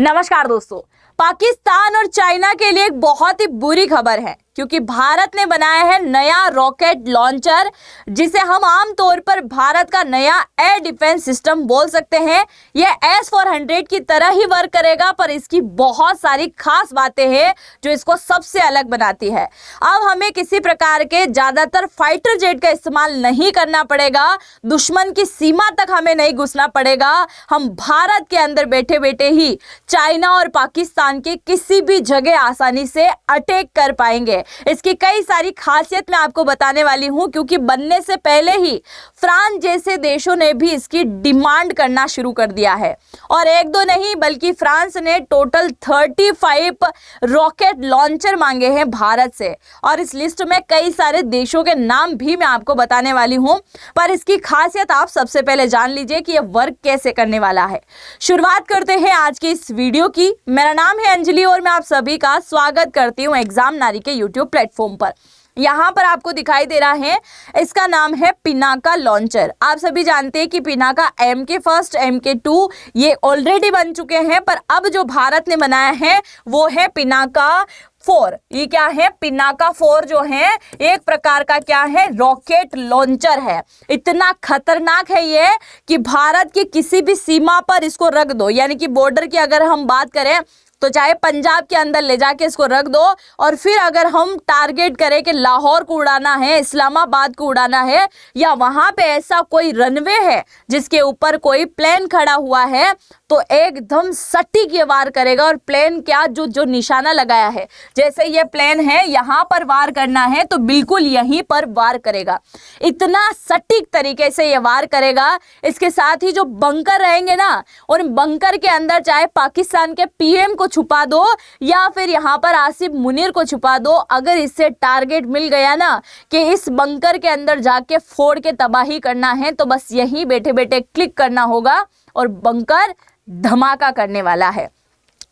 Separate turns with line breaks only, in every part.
नमस्कार दोस्तों। पाकिस्तान और चाइना के लिए एक बहुत ही बुरी खबर है क्योंकि भारत ने बनाया है नया रॉकेट लॉन्चर जिसे हम आमतौर पर भारत का नया एयर डिफेंस सिस्टम बोल सकते हैं। यह S-400 की तरह ही वर्क करेगा, पर इसकी बहुत सारी खास बातें हैं जो इसको सबसे अलग बनाती है। अब हमें किसी प्रकार के ज्यादातर फाइटर जेट का इस्तेमाल नहीं करना पड़ेगा, दुश्मन की सीमा तक हमें नहीं घुसना पड़ेगा। हम भारत के अंदर बैठे बैठे ही चाइना और पाकिस्तान के किसी भी जगह आसानी से अटैक कर पाएंगे। इसकी कई सारी खासियत मैं आपको बताने वाली हूं क्योंकि बनने से पहले ही फ्रांस जैसे देशों ने भी इसकी डिमांड करना शुरू कर दिया है। और एक दो नहीं बल्कि फ्रांस ने टोटल 35 रॉकेट लॉन्चर मांगे हैं भारत से, और इस लिस्ट में कई सारे देशों के नाम भी मैं आपको बताने वाली हूं। पर इसकी खासियत आप सबसे पहले जान लीजिए कि यह वर्क कैसे करने वाला है। शुरुआत करते हैं आज की इस वीडियो की। मेरा नाम है अंजलि और मैं आप सभी का स्वागत करती हूं एग्जाम नारी के यूट्यूब प्लेटफॉर्म पर। यहाँ पर आपको दिखाई दे रहा है, इसका नाम है पिनाका लॉन्चर। आप सभी जानते हैं कि पिनाका MK1, MK2 ये ऑलरेडी बन चुके हैं, पर अब जो भारत ने बनाया है वो है पिनाका 4। ये क्या है? पिनाका 4 जो है एक प्रकार का क्या है, रॉकेट लॉन्चर है। इतना खतरनाक है ये कि भारत की किसी भी सीमा पर इसको रख दो, यानी कि बॉर्डर की अगर हम बात करें तो चाहे पंजाब के अंदर ले जाके इसको रख दो, और फिर अगर हम टारगेट करें कि लाहौर को उड़ाना है, इस्लामाबाद को उड़ाना है, या वहां पे ऐसा कोई रनवे है जिसके ऊपर कोई प्लेन खड़ा हुआ है, तो एकदम सटीक ये वार करेगा। और प्लेन क्या, जो निशाना लगाया है, जैसे ये प्लेन है यहाँ पर वार करना है तो बिल्कुल यहीं पर वार करेगा। इतना सटीक तरीके से ये वार करेगा। इसके साथ ही जो बंकर रहेंगे ना, उन बंकर के अंदर चाहे पाकिस्तान के PM को छुपा दो या फिर यहाँ पर आसिफ मुनीर को छुपा दो, अगर इससे टारगेट मिल गया ना कि इस बंकर के अंदर जाके फोड़ के तबाही करना है, तो बस यहीं बैठे बैठे क्लिक करना होगा और बंकर धमाका करने वाला है।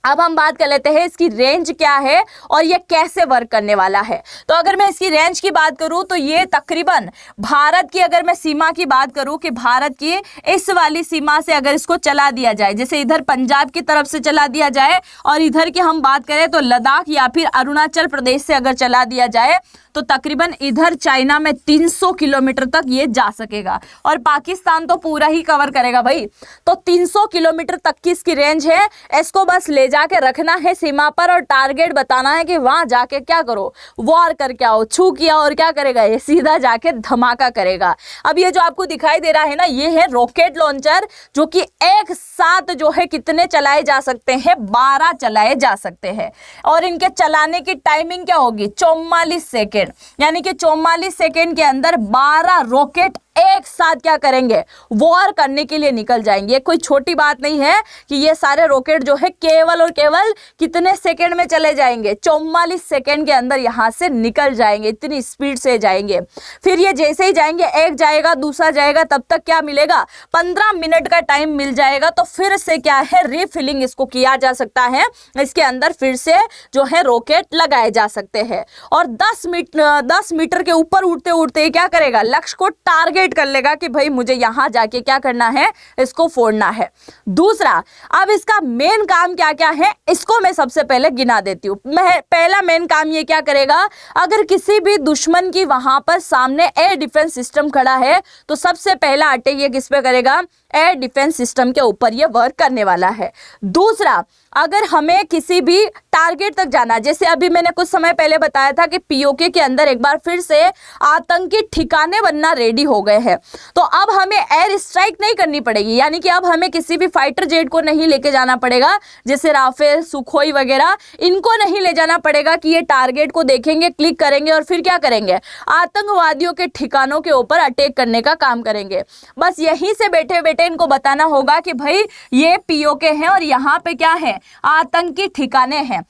अब हम बात कर लेते हैं इसकी रेंज क्या है और ये कैसे वर्क करने वाला है। तो अगर मैं इसकी रेंज की बात करूं तो ये तकरीबन भारत की, अगर मैं सीमा की बात करूं कि भारत की इस वाली सीमा से अगर इसको चला दिया जाए, जैसे इधर पंजाब की तरफ से चला दिया जाए और इधर की हम बात करें तो लद्दाख या फिर अरुणाचल प्रदेश से अगर चला दिया जाए तो तकरीबन इधर चाइना में 300 किलोमीटर तक ये जा सकेगा, और पाकिस्तान तो पूरा ही कवर करेगा भाई। तो 300 किलोमीटर तक की इसकी रेंज है। इसको बस ले जाके रखना है सीमा पर और टारगेट बताना है कि वहां जाके क्या करो, वॉर करके आओ। छू किया और क्या करेगा, ये सीधा जाके धमाका करेगा। अब ये जो आपको दिखाई दे रहा है ना, ये है रॉकेट लॉन्चर, जो कि एक साथ जो है कितने चलाए जा सकते हैं, 12 चलाए जा सकते हैं। और इनके चलाने की टाइमिंग क्या होगी, 44 सेकेंड, यानी कि 44 सेकेंड के अंदर 12 रॉकेट एक साथ क्या करेंगे, वॉर करने के लिए निकल जाएंगे। कोई छोटी बात नहीं है कि ये सारे रॉकेट जो है केवल और केवल कितने सेकंड में चले जाएंगे, 44 सेकंड के अंदर यहां से निकल जाएंगे, इतनी स्पीड से जाएंगे। फिर ये जैसे ही जाएंगे, एक जाएगा दूसरा जाएगा, तब तक क्या मिलेगा, 15 मिनट का टाइम मिल जाएगा। तो फिर से क्या है, रिफिलिंग इसको किया जा सकता है, इसके अंदर फिर से जो है रॉकेट लगाए जा सकते हैं। और 10 मीटर के ऊपर उड़ते उड़ते क्या करेगा, लक्ष्य को टारगेट कर लेगा कि भाई मुझे यहां जाके क्या करना है, इसको फोड़ना है। दूसरा, अब इसका मेन काम क्या क्या है, इसको मैं सबसे पहले गिना देती हूं। पहला मेन काम ये क्या करेगा, अगर किसी भी दुश्मन की वहां पर सामने एयर डिफेंस सिस्टम खड़ा है तो सबसे पहला अटैक ये किस पे करेगा, एयर डिफेंस सिस्टम के ऊपर ये वर्क करने वाला है। दूसरा, अगर हमें किसी भी टारगेट तक जाना, जैसे अभी मैंने कुछ समय पहले बताया था कि POK के अंदर एक बार फिर से आतंकी ठिकाने बनना रेडी हो गए हैं, तो अब हमें एयर स्ट्राइक नहीं करनी पड़ेगी, यानी कि अब हमें किसी भी फाइटर जेट को नहीं लेके जाना पड़ेगा, जैसे राफेल, सुखोई वगैरह, इनको नहीं ले जाना पड़ेगा कि ये टारगेट को देखेंगे, क्लिक करेंगे और फिर क्या करेंगे, आतंकवादियों के ठिकानों के ऊपर अटैक करने का काम करेंगे। बस यहीं से बैठे बैठे इनको बताना होगा कि भाई ये POK है और यहाँ पे क्या है, आतंकी ठिकाने हैं।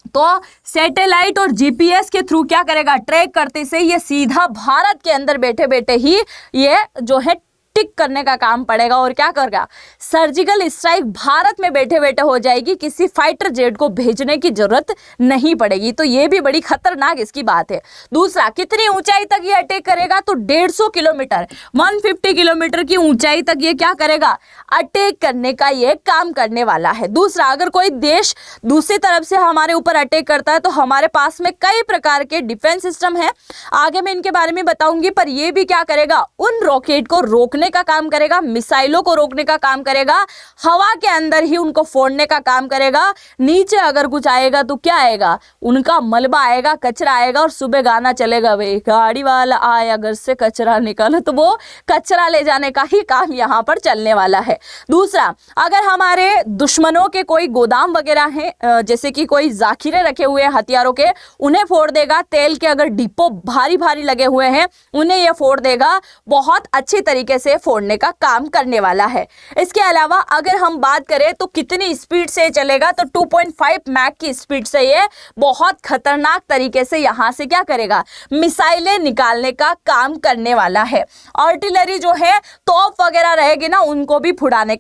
तो सैटेलाइट और GPS के थ्रू क्या करेगा, ट्रैक करते से ये सीधा भारत के अंदर बैठे बैठे ही ये जो है टिक करने का काम पड़ेगा और क्या करेगा, सर्जिकल स्ट्राइक भारत में बैठे बैठे हो जाएगी, किसी फाइटर जेट को भेजने की जरूरत नहीं पड़ेगी। तो ये भी बड़ी खतरनाक इसकी बात है। दूसरा, कितनी ऊंचाई तक ये अटैक करेगा, तो 150 किलोमीटर 150 किलोमीटर की ऊंचाई तक ये क्या करेगा, अटैक करने का ये काम करने वाला है। दूसरा, अगर कोई देश दूसरी तरफ से हमारे ऊपर अटैक करता है तो हमारे पास में कई प्रकार के डिफेंस सिस्टम है, आगे मैं इनके बारे में बताऊंगी, पर ये भी क्या करेगा, उन रॉकेट को रोकने का काम करेगा, मिसाइलों को रोकने का काम करेगा, हवा के अंदर ही उनको फोड़ने का काम करेगा। नीचे अगर कुछ आएगा तो क्या आएगा, उनका मलबा आएगा, कचरा आएगा, और सुबह गाना चलेगा, भाई गाड़ी वाला आया घर से कचरा निकालो, तो वो कचरा ले जाने का ही काम यहाँ पर चलने वाला है। दूसरा, अगर हमारे दुश्मनों के कोई गोदाम वगैरह हैं, जैसे कि कोई जाखिरे रखे हुए हैं हथियारों के, उन्हें फोड़ देगा। तेल के अगर डिपो भारी भारी लगे हुए हैं उन्हें यह फोड़ देगा। बहुत अच्छी तरीके से फोड़ने का काम करने वाला है। इसके अलावा अगर हम बात करें तो कितनी स्पीड से चलेगा, तो 2.5 मैक की स्पीड से ये बहुत खतरनाक तरीके से यहां से क्या करेगा, मिसाइलें निकालने का काम करने वाला है। आर्टिलरी जो है, तोप वगैरह रहेगी ना, उनको भी फोड़ने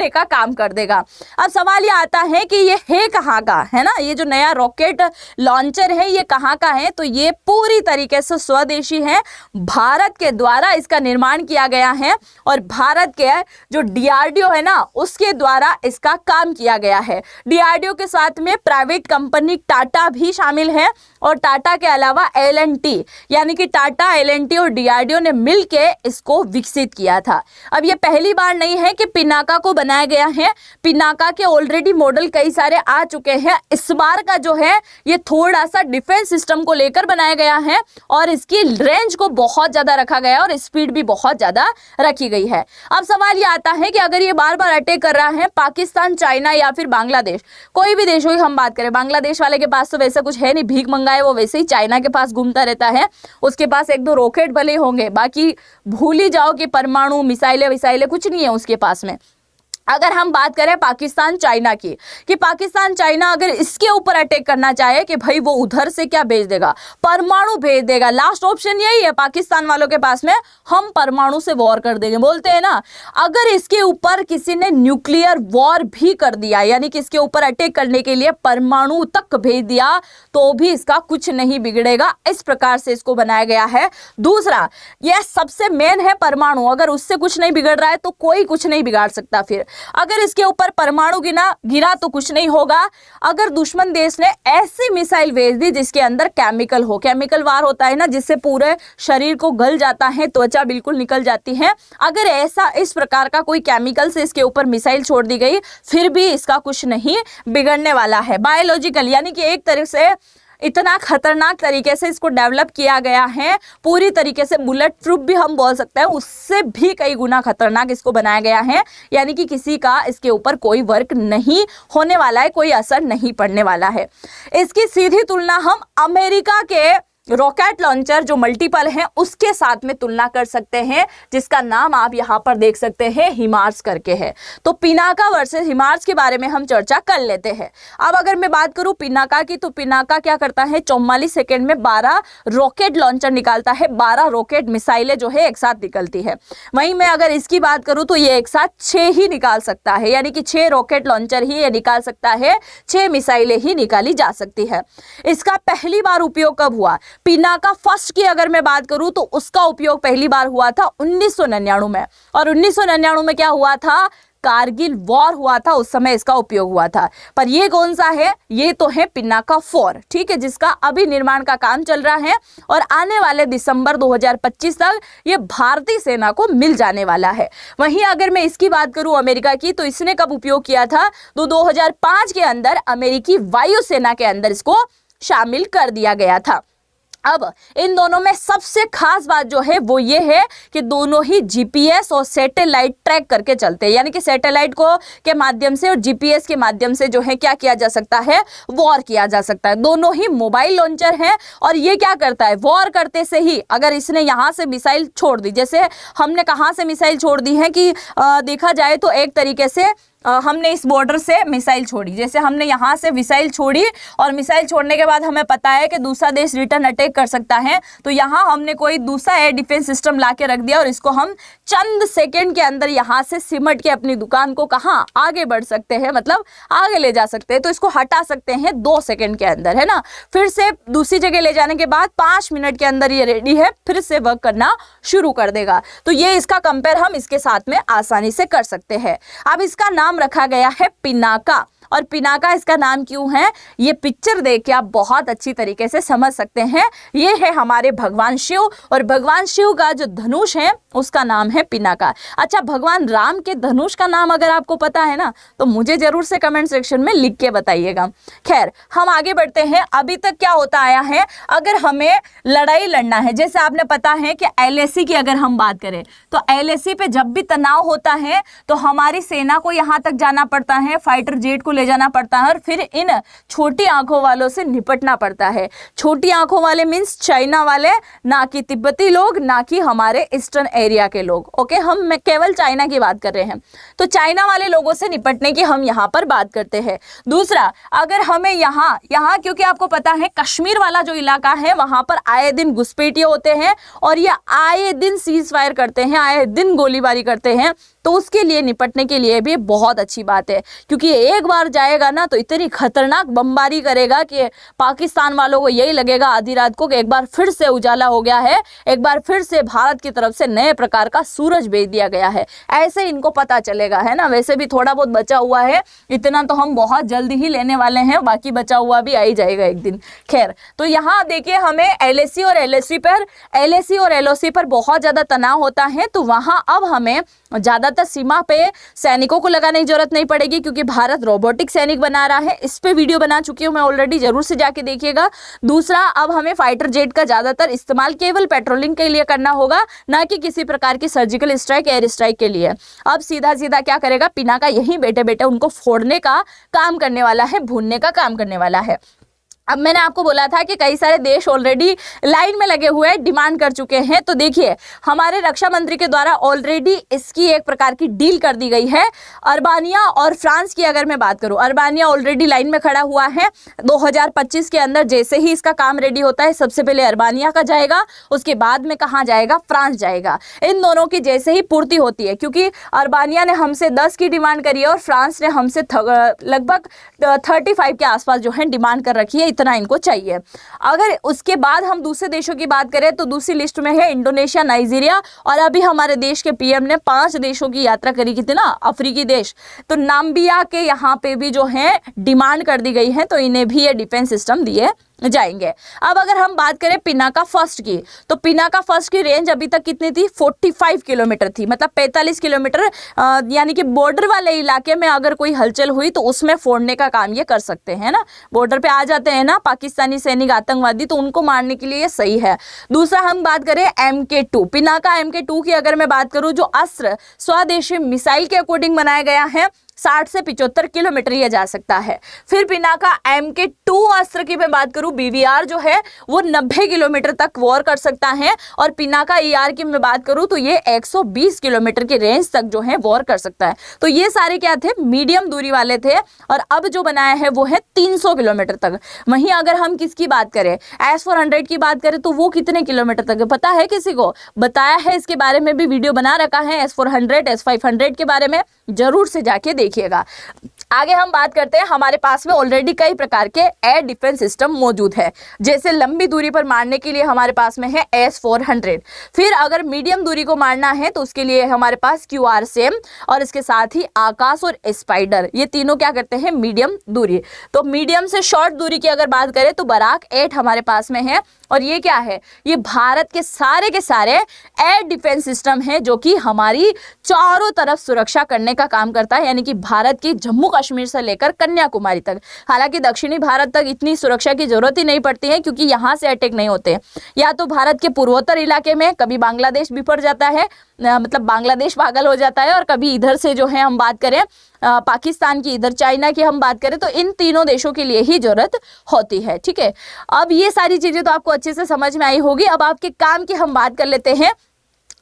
का काम कर देगा। अब सवाल ये आता है कि ये है कहाँ का, है ना, ये जो नया रॉकेट लॉन्चर है ये कहाँ का है, तो ये पूरी तरीके से स्वदेशी है। भारत के द्वारा इसका निर्माण किया गया है और भारत के जो डीआरडीओ है ना, उसके द्वारा इसका काम किया गया है। डीआरडीओ के साथ में प्राइवेट कंपनी टाटा भी शामिल है, और टाटा के अलावा एल&टी, यानी कि टाटा, एल&टी और डीआरडीओ ने मिलके इसको विकसित किया था। अब ये पहली बार नहीं है कि पिनाका को बनाया गया है, पिनाका के ऑलरेडी मॉडल कई सारे आ चुके हैं। इस बार का जो है ये थोड़ा सा डिफेंस सिस्टम को लेकर बनाया गया है और इसकी रेंज को बहुत ज्यादा रखा गया है और स्पीड भी बहुत ज्यादा रखी गई है। अब सवाल ये आता है कि अगर ये बार बार अटैक कर रहा है पाकिस्तान, चाइना या फिर बांग्लादेश, कोई भी देशों की हम बात करें, बांग्लादेश वाले के पास तो वैसा कुछ है नहीं, भीख मंगाए वो वैसे ही चाइना के पास घूमता रहता है, उसके पास एक दो रॉकेट भले होंगे, बाकी भूल ही जाओ कि परमाणु मिसाइलें विसाइलें कुछ नहीं है उसके पास में। अगर हम बात करें पाकिस्तान चाइना की, कि पाकिस्तान चाइना अगर इसके ऊपर अटैक करना चाहे कि भाई वो उधर से क्या भेज देगा, परमाणु भेज देगा। लास्ट ऑप्शन यही है पाकिस्तान वालों के पास में, हम परमाणु से वॉर कर देंगे, बोलते हैं ना। अगर इसके ऊपर किसी ने न्यूक्लियर वॉर भी कर दिया, यानी कि इसके ऊपर अटैक करने के लिए परमाणु तक भेज दिया, तो भी इसका कुछ नहीं बिगड़ेगा। इस प्रकार से इसको बनाया गया है। दूसरा, यह सबसे मेन है परमाणु, अगर उससे कुछ नहीं बिगड़ रहा है तो कोई कुछ नहीं बिगाड़ सकता। फिर अगर इसके ऊपर परमाणु गिरा तो कुछ नहीं होगा। अगर दुश्मन देश ने ऐसी मिसाइल भेज दी जिसके अंदर केमिकल हो, केमिकल वार होता है ना, जिससे पूरे शरीर को गल जाता है, त्वचा बिल्कुल निकल जाती है, अगर ऐसा इस प्रकार का कोई केमिकल से इसके ऊपर मिसाइल छोड़ दी गई, फिर भी इसका कुछ नहीं बिगड़ने वाला है। बायोलॉजिकल, यानी कि एक तरह से इतना खतरनाक तरीके से इसको डेवलप किया गया है, पूरी तरीके से बुलेट प्रूफ भी हम बोल सकते हैं, उससे भी कई गुना खतरनाक इसको बनाया गया है। यानी कि किसी का इसके ऊपर कोई वर्क नहीं होने वाला है, कोई असर नहीं पड़ने वाला है। इसकी सीधी तुलना हम अमेरिका के रॉकेट लॉन्चर जो मल्टीपल हैं उसके साथ में तुलना कर सकते हैं, जिसका नाम आप यहाँ पर देख सकते हैं, हिमार्स करके है। तो पिनाका वर्सेस हिमार्स के बारे में हम चर्चा कर लेते हैं। अब अगर मैं बात करूं पिनाका की, तो पिनाका क्या करता है, 44 सेकेंड में 12 रॉकेट लॉन्चर निकालता है, 12 रॉकेट मिसाइलें जो है एक साथ निकलती है। वहीं मैं अगर इसकी बात करूं तो ये एक साथ 6 ही निकाल सकता है, यानी कि 6 रॉकेट लॉन्चर ही ये निकाल सकता है, 6 मिसाइलें ही निकाली जा सकती है। इसका पहली बार उपयोग कब हुआ, पिनाका फर्स्ट की अगर मैं बात करूं तो उसका उपयोग पहली बार हुआ था 1999 में, और 1999 में क्या हुआ था, कारगिल वॉर हुआ था, उस समय इसका उपयोग हुआ था। पर ये कौन सा है, ये तो है पिनाका 4, ठीक है, जिसका अभी निर्माण का काम चल रहा है और आने वाले दिसंबर 2025 तक ये भारतीय सेना को मिल जाने वाला है। वहीं अगर मैं इसकी बात करूं अमेरिका की, तो इसने कब उपयोग किया था, तो 2005 के अंदर अमेरिकी वायुसेना के अंदर इसको शामिल कर दिया गया था। अब इन दोनों में सबसे खास बात जो है वो ये है कि दोनों ही जीपीएस और सैटेलाइट ट्रैक करके चलते हैं, यानी कि सैटेलाइट को के माध्यम से और जीपीएस के माध्यम से जो है क्या किया जा सकता है, वॉर किया जा सकता है। दोनों ही मोबाइल लॉन्चर हैं और ये क्या करता है, वॉर करते से ही अगर इसने यहाँ से मिसाइल छोड़ दी, जैसे हमने कहाँ से मिसाइल छोड़ दी है कि देखा जाए तो एक तरीके से हमने इस बॉर्डर से मिसाइल छोड़ी, जैसे हमने यहाँ से मिसाइल छोड़ी और मिसाइल छोड़ने के बाद हमें पता है कि दूसरा देश रिटर्न अटैक कर सकता है, तो यहाँ हमने कोई दूसरा एयर डिफेंस सिस्टम ला के रख दिया और इसको हम चंद सेकेंड के अंदर यहाँ से सिमट के अपनी दुकान को कहाँ आगे बढ़ सकते हैं, मतलब आगे ले जा सकते हैं। तो इसको हटा सकते हैं 2 सेकेंड के अंदर, है ना। फिर से दूसरी जगह ले जाने के बाद 5 मिनट के अंदर ये रेडी है, फिर से वर्क करना शुरू कर देगा। तो ये इसका कंपेयर हम इसके साथ में आसानी से कर सकते हैं। अब इसका नाम रखा गया है पिनाका, और पिनाका इसका नाम क्यों है, ये पिक्चर देख के आप बहुत अच्छी तरीके से समझ सकते हैं। ये है हमारे भगवान शिव, और भगवान शिव का जो धनुष है उसका नाम है पिनाका। अच्छा, भगवान राम के धनुष का नाम अगर आपको पता है ना, तो मुझे जरूर से कमेंट सेक्शन में लिख के बताइएगा। खैर, हम आगे बढ़ते हैं। अभी तक क्या होता आया है, अगर हमें लड़ाई लड़ना है, जैसे आपने पता है कि LAC की अगर हम बात करें तो LAC पे जब भी तनाव होता है तो हमारी सेना को यहाँ तक जाना पड़ता है, फाइटर जेट को ले जाना पड़ता है और फिर इन छोटी आंखों वालों से निपटना पड़ता है। छोटी आंखों वाले मींस चाइना वाले, ना कि तिब्बती लोग, ना कि हमारे ईस्टर्न एरिया के लोग। ओके, हम केवल चाइना की बात कर रहे हैं, तो चाइना वाले लोगों से निपटने की हम यहाँ पर बात करते हैं। दूसरा, अगर हमें यहाँ क्योंकि आपको पता है कश्मीर वाला जो इलाका है वहां पर आए दिन घुसपैठिए होते हैं और ये आए दिन सीज फायर करते हैं, आए दिन गोलीबारी करते हैं, तो उसके लिए निपटने के लिए भी बहुत अच्छी बात है, क्योंकि एक बार जाएगा ना तो इतनी खतरनाक बमबारी करेगा कि पाकिस्तान वालों को यही लगेगा आधी रात को कि एक बार फिर से उजाला हो गया है, एक बार फिर से भारत की तरफ से नए प्रकार का सूरज भेज दिया गया है, ऐसे इनको पता चलेगा, है ना। वैसे भी थोड़ा बहुत बचा हुआ है, इतना तो हम बहुत जल्दी ही लेने वाले हैं, बाकी बचा हुआ भी आ ही जाएगा एक दिन। खैर, तो यहाँ देखिए हमें LAC और LOC पर बहुत ज्यादा तनाव होता है, तो वहाँ अब हमें ज्यादातर सीमा पे सैनिकों को लगाने की जरूरत नहीं पड़ेगी, क्योंकि भारत रोबोटिक सैनिक बना रहा है। इस पे वीडियो बना चुकी हूं मैं ऑलरेडी, जरूर से जाके देखिएगा। दूसरा, अब हमें फाइटर जेट का ज्यादातर इस्तेमाल केवल पेट्रोलिंग के लिए करना होगा, ना कि किसी प्रकार की सर्जिकल स्ट्राइक, एयर स्ट्राइक के लिए। अब सीधा सीधा क्या करेगा पिनाका, यहीं बैठे बैठे उनको फोड़ने का काम करने वाला है, भूनने का काम करने वाला है। अब मैंने आपको बोला था कि कई सारे देश ऑलरेडी लाइन में लगे हुए डिमांड कर चुके हैं, तो देखिए हमारे रक्षा मंत्री के द्वारा ऑलरेडी इसकी एक प्रकार की डील कर दी गई है। अर्बानिया और फ्रांस की अगर मैं बात करूं, अर्बानिया ऑलरेडी लाइन में खड़ा हुआ है। 2025 के अंदर जैसे ही इसका काम रेडी होता है, सबसे पहले अर्बानिया का जाएगा, उसके बाद में कहाँ जाएगा, फ्रांस जाएगा। इन दोनों की जैसे ही पूर्ति होती है, क्योंकि अर्बानिया ने हमसे 10 की डिमांड करी है और फ्रांस ने हमसे लगभग 35 के आसपास जो है डिमांड कर रखी है, इतना इनको चाहिए। अगर उसके बाद हम दूसरे देशों की बात करें तो दूसरी लिस्ट में है इंडोनेशिया, नाइजीरिया, और अभी हमारे देश के PM ने 5 देशों की यात्रा करी, कितना अफ्रीकी देश, तो नाम्बिया के यहाँ पे भी जो है डिमांड कर दी गई है, तो इन्हें भी ये डिफेंस सिस्टम दिए जाएंगे। अब अगर हम बात करें पिनाका फर्स्ट की, तो पिनाका फर्स्ट की रेंज अभी तक कितनी थी, 45 किलोमीटर थी, मतलब 45 किलोमीटर, यानी कि बॉर्डर वाले इलाके में अगर कोई हलचल हुई तो उसमें फोड़ने का काम ये कर सकते हैं ना। बॉर्डर पे आ जाते हैं ना पाकिस्तानी सैनिक, आतंकवादी, तो उनको मारने के लिए ये सही है। दूसरा हम बात करें MK2, पिनाका MK2 की अगर मैं बात करूं, जो अस्त्र स्वदेशी मिसाइल के अकॉर्डिंग बनाया गया है, 60 से 75 किलोमीटर ये जा सकता है। फिर पिनाका MK2 अस्त्र की मैं बात करूं, BVR जो है वो 90 किलोमीटर तक वॉर कर सकता है, और पिनाका ER की मैं बात करूं तो ये 120 किलोमीटर की रेंज तक जो है वॉर कर सकता है। तो ये सारे क्या थे, मीडियम दूरी वाले थे, और अब जो बनाया है वो है 300 किलोमीटर तक। वहीं अगर हम किसकी बात करें, S-400 की बात करें, तो वो कितने किलोमीटर तक है पता है किसी को? बताया है, इसके बारे में भी वीडियो बना रखा है, S-400 S-500 के बारे में, जरूर से जाके देखिएगा। आगे हम बात करते हैं, हमारे पास में ऑलरेडी कई प्रकार के एयर डिफेंस सिस्टम मौजूद है। जैसे लंबी दूरी पर मारने के लिए हमारे पास में है S-400। फिर अगर मीडियम दूरी को मारना है तो उसके लिए हमारे पास QRSAM, और इसके साथ ही आकाश और स्पाइडर, ये तीनों क्या करते हैं, मीडियम दूरी। तो मीडियम से शॉर्ट दूरी की अगर बात करें तो बराक 8 हमारे पास में है, और ये क्या है, ये भारत के सारे एयर डिफेंस सिस्टम है जो कि हमारी चारों तरफ सुरक्षा करने का काम करता है, यानी कि भारत की जम्मू कश्मीर से लेकर कन्याकुमारी तक। हालांकि दक्षिणी भारत तक इतनी सुरक्षा की जरूरत ही नहीं पड़ती है, क्योंकि यहाँ से अटैक नहीं होते। या तो भारत के पूर्वोत्तर इलाके में कभी बांग्लादेश बिफर जाता है, मतलब बांग्लादेश पागल हो जाता है, और कभी इधर से जो है हम बात करें पाकिस्तान की, इधर चाइना की हम बात करें, तो इन तीनों देशों के लिए ही जरूरत होती है। ठीक है, अब ये सारी चीजें तो आपको अच्छे से समझ में आई होगी। अब आपके काम की हम बात कर लेते हैं।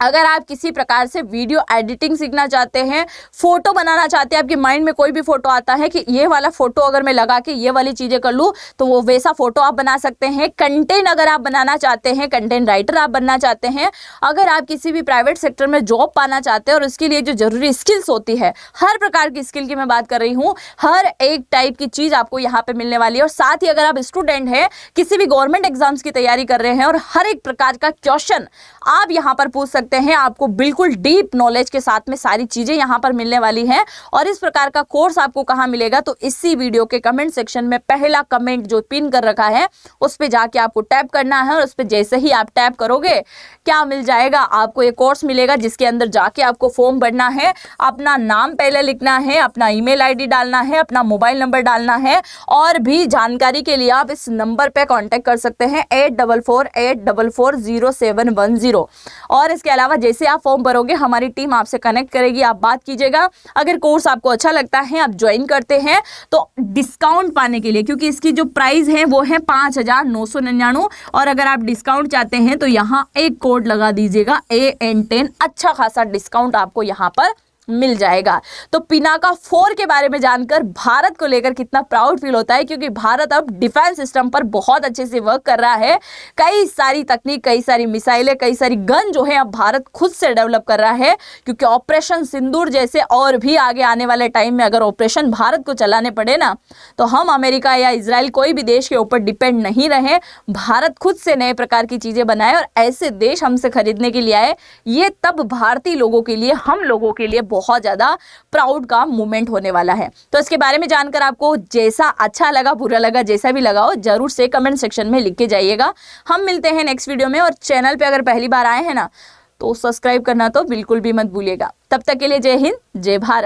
अगर आप किसी प्रकार से वीडियो एडिटिंग सीखना चाहते हैं, फोटो बनाना चाहते हैं, आपके माइंड में कोई भी फोटो आता है कि ये वाला फोटो अगर मैं लगा के ये वाली चीजें कर लूँ तो वो वैसा फोटो आप बना सकते हैं। कंटेंट अगर आप बनाना चाहते हैं, कंटेंट राइटर आप बनना चाहते हैं, अगर आप किसी भी प्राइवेट सेक्टर में जॉब पाना चाहते हैं और उसके लिए जो जरूरी स्किल्स होती है, हर प्रकार की स्किल की मैं बात कर रही हूँ, हर एक टाइप की चीज आपको यहाँ पे मिलने वाली है। और साथ ही अगर आप स्टूडेंट हैं, किसी भी गवर्नमेंट एग्जाम्स की तैयारी कर रहे हैं और हर एक प्रकार का क्वेश्चन आप यहाँ पर पूछ सकते हैं, आपको बिल्कुल डीप नॉलेज के साथ में सारी चीजें यहाँ पर मिलने वाली हैं। और इस प्रकार का कोर्स आपको कहाँ मिलेगा, तो इसी वीडियो के कमेंट सेक्शन में पहला कमेंट जो पिन कर रखा है उस पे जाके आपको टैप करना है और उस पे जैसे ही आप टैप करोगे क्या मिल जाएगा, आपको एक कोर्स मिलेगा जिसके अंदर जाके आपको फॉर्म भरना है, अपना नाम पहले लिखना है, अपना ईमेल आईडी डालना है, अपना मोबाइल नंबर डालना है। और भी जानकारी के लिए आप इस नंबर पे कांटेक्ट कर सकते हैं 8448440710। और इसके अलावा जैसे आप फॉर्म भरोगे हमारी टीम आपसे कनेक्ट करेगी, आप बात कीजिएगा। अगर कोर्स आपको अच्छा लगता है, आप ज्वाइन करते हैं, तो डिस्काउंट पाने के लिए, क्योंकि इसकी जो प्राइस है वो है 5,999, और अगर आप डिस्काउंट चाहते हैं तो यहाँ एक कोड लगा दीजिएगा AN10, अच्छा खासा डिस्काउंट आपको यहाँ पर मिल जाएगा। तो पिनाका 4 के बारे में जानकर भारत को लेकर कितना प्राउड फील होता है, क्योंकि भारत अब डिफेंस सिस्टम पर बहुत अच्छे से वर्क कर रहा है। कई सारी तकनीक, कई सारी मिसाइलें, कई सारी गन जो है अब भारत खुद से डेवलप कर रहा है, क्योंकि ऑपरेशन सिंदूर जैसे और भी आगे आने वाले टाइम में अगर ऑपरेशन भारत को चलाने पड़े ना, तो हम अमेरिका या इजराइल कोई भी देश के ऊपर डिपेंड नहीं रहे। भारत खुद से नए प्रकार की चीजें बनाए और ऐसे देश हमसे खरीदने के लिए आए। ये तब भारतीय लोगों के लिए, हम लोगों के लिए बहुत ज्यादा प्राउड का मोमेंट होने वाला है। तो इसके बारे में जानकर आपको जैसा अच्छा लगा, बुरा लगा, जैसा भी लगा हो, जरूर से कमेंट सेक्शन में लिख के जाइएगा। हम मिलते हैं नेक्स्ट वीडियो में। और चैनल पे अगर पहली बार आए हैं ना, तो सब्सक्राइब करना तो बिल्कुल भी मत भूलिएगा। तब तक के लिए जय हिंद, जय भारत।